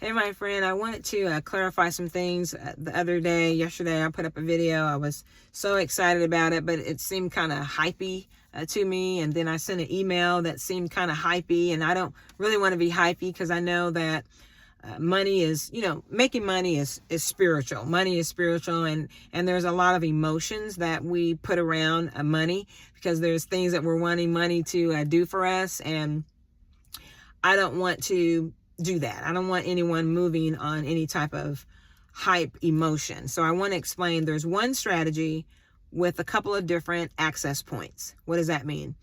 Hey, my friend, I wanted to clarify some things. Yesterday, I put up a video. I was so excited about it, but it seemed kind of hypey to me. And then I sent an email that seemed kind of hypey, and I don't really want to be hypey because I know that money is, making money is spiritual. Money is spiritual, and there's a lot of emotions that we put around money because there's things that we're wanting money to do for us, and I don't want to do that. I don't want anyone moving on any type of hype emotion. So I want to explain there's one strategy with a couple of different access points. What does that mean?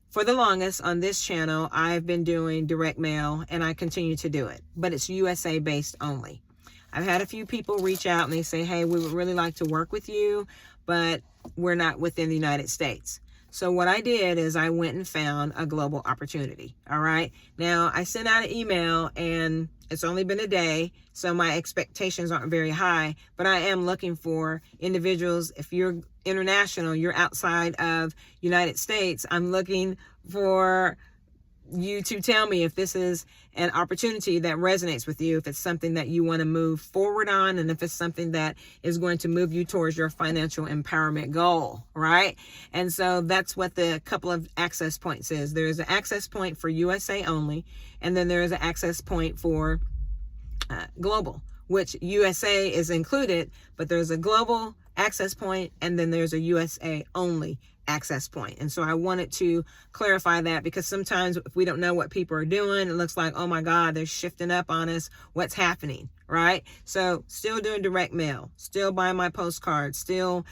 For the longest on this channel, I've been doing direct mail, and I continue to do it, but it's USA based only. I've had a few people reach out and they say, hey, we would really like to work with you, but we're not within the United States. So what I did is I went and found a global opportunity. All right. Now I sent out an email and it's only been a day, so my expectations aren't very high, but I am looking for individuals. If you're international, you're outside of United States, I'm looking for you to tell me if this is an opportunity that resonates with you, if it's something that you want to move forward on, and if it's something that is going to move you towards your financial empowerment goal, right? And so that's what the couple of access points is. There's an access point for USA only, and then there is an access point for global, which USA is included, but there's a global access point, and then there's a USA only access point. And so I wanted to clarify that because sometimes if we don't know what people are doing, it looks like, oh my God, they're shifting up on us. What's happening, right? So still doing direct mail, still buying my postcards, still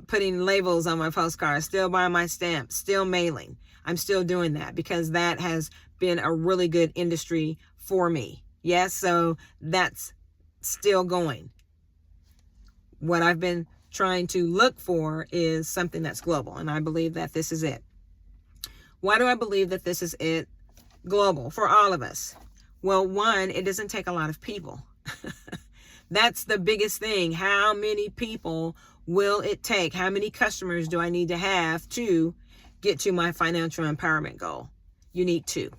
putting labels on my postcards, still buying my stamps, still mailing. I'm still doing that because that has been a really good industry for me. Yes, so that's still going. What I've been trying to look for is something that's global, and I believe that this is it. Why do I believe that this is it global for all of us? Well, one, it doesn't take a lot of people. That's the biggest thing. How many people will it take? How many customers do I need to have to get to my financial empowerment goal? You need 2.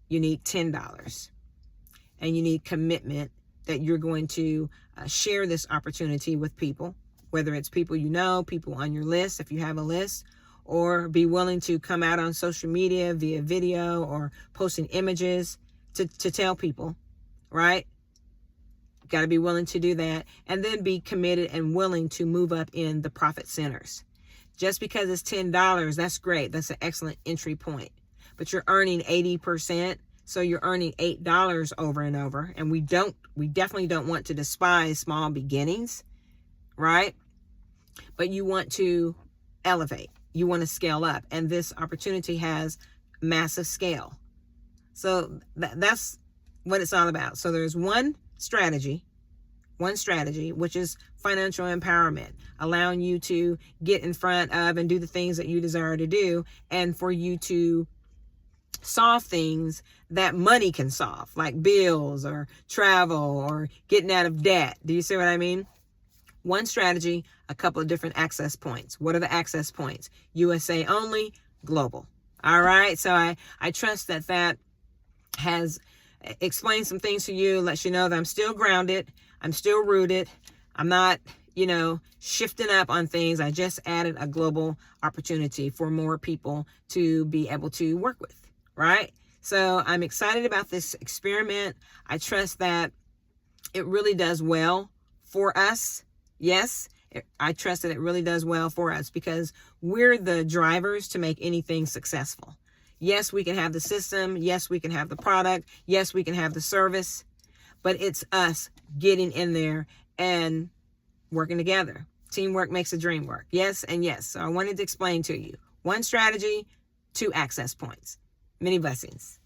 You need $10, and you need commitment that you're going to share this opportunity with people, whether it's people you know, people on your list, if you have a list, or be willing to come out on social media via video or posting images to tell people, right? Got to be willing to do that, and then be committed and willing to move up in the profit centers. Just because it's $10, that's great. That's an excellent entry point. But you're earning 80%. So you're earning $8 over and over. And we definitely don't want to despise small beginnings, right? But you want to elevate. You want to scale up. And this opportunity has massive scale. So that's what it's all about. So there's one strategy, which is financial empowerment, allowing you to get in front of and do the things that you desire to do, and for you to solve things that money can solve, like bills or travel or getting out of debt. Do you see what I mean? One strategy, a couple of different access points. What are the access points? USA only, global. All right. So I trust that has explained some things to you, lets you know that I'm still grounded. I'm still rooted. I'm not, shifting up on things. I just added a global opportunity for more people to be able to work with. Right? So I'm excited about this experiment. I trust that it really does well for us. Yes, I trust that it really does well for us because we're the drivers to make anything successful. Yes, we can have the system. Yes, we can have the product. Yes, we can have the service, but it's us getting in there and working together. Teamwork makes the dream work. Yes, and yes. So I wanted to explain to you one strategy, 2 access points. Many blessings.